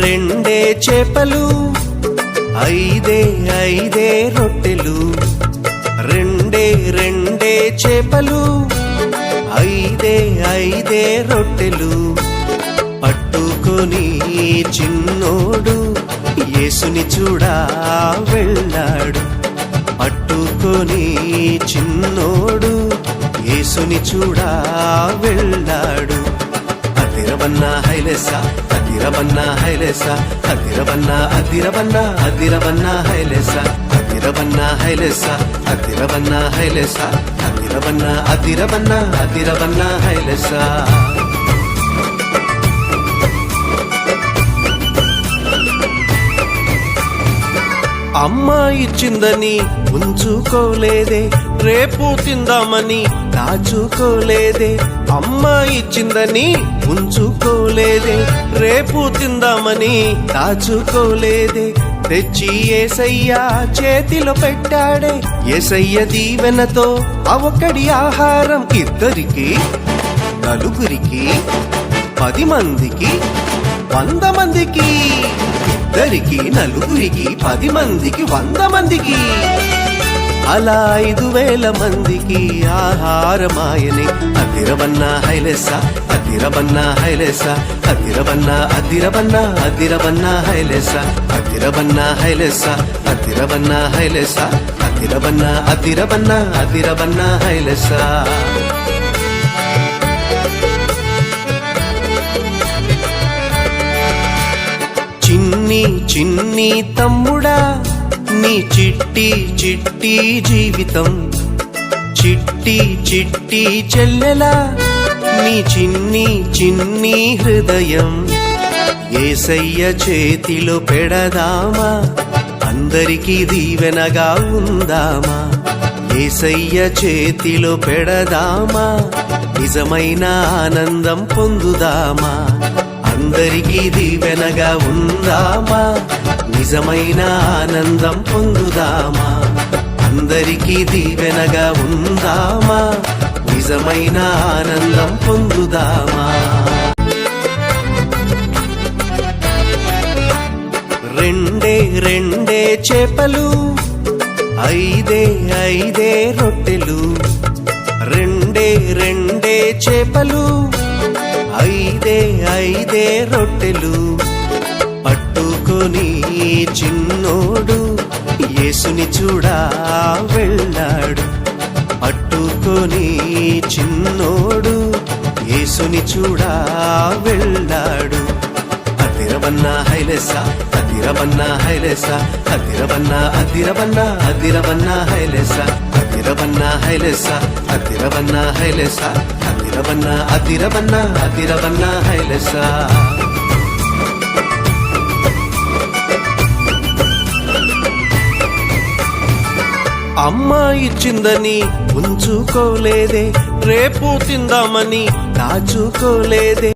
రెండే చేపలు ఐదే రొట్టెలు, రెండే చేపలు ఐదే రొట్టెలు పట్టుకొని చిన్నోడు యేసుని చూడా వెళ్ళాడు. పట్టుకొని చిన్నోడు యేసుని చూడా వెళ్ళాడు. అదిరవన్నా హైలెసా, అదిరవన్నా హైలెసా, అదిరవన్నా అదిరవన్నా అదిరవన్నా హైలెసా, అదిరవన్నా హైలెసా, అదిరవన్నా హైలెసా, అదిరవన్నా అదిరవన్నా అదిరవన్నా హైలెసా. అమ్మ ఇచ్చిందని ఉంచుకోలేదే, రేపు తిందామని దాచుకోలేదే. అమ్మ ఇచ్చిందని ఉంచుకోలేదే, రేపు తిందామని దాచుకోలేదే. తెచ్చి యేసయ్య చేతిలో పెట్టాడే, యేసయ్య దీవెనతో అవకడి ఆహారం ఇద్దరికి, నలుగురికి, 10 మందికి, 100 మందికి. ఇద్దరికి, నలుగురికి, 10 మందికి, 100 మందికి, అలా 5000 మందికి ఆహారమాయని. అదిరవన్నా హైలెసా, అదిరవన్నా హైలెసా, అదిరవన్నా అదిరవన్నా అదిరవన్నా హైలెసా, అదిరవన్నా హైలెసా, అదిరవన్నా హైలెసా, అదిరవన్నా అదిరవన్నా అదిరవన్నా హైలెసా. చిన్ని తమ్ముడా, నీ చిట్టి జీవితం, చిట్టి చెల్లెలా, నీ చిన్ని హృదయం యేసయ్య చేతిలో పెడదామా, అందరికీ దీవెనగా ఉందామా. యేసయ్య చేతిలో పెడదామా, నిజమైన ఆనందం పొందుదామా. అందరికీ దీవెనగా ఉందామా, నిజమైన ఆనందం పొందుదామా. అందరికీ దీవెనగా ఉందామా, నిజమైన ఆనందం పొందుదామా. రెండే చేపలు ఐదే రొట్టెలు, రెండే చేపలు ఐదే రొట్టెలు పట్టుకొని చిన్నోడు యేసుని చూడా వెళ్ళాడు. పట్టుకొని చిన్నోడు యేసుని చూడా వెళ్ళాడు. అదిరవన్నా హైలెసా, అదిరవన్నా హైలెసా, అదిరవన్నా అదిరవన్నా అదిరవన్నా హైలెసా, అదిరవన్నా హైలెసా, అదిరవన్నా హైలెసా, అదిరవన్నా అదిరవన్నా అదిరవన్నా హైలెసా. అమ్మ ఇచ్చిందని ఉంచుకోలేదే, రేపు తిందామని దాచుకోలేదే.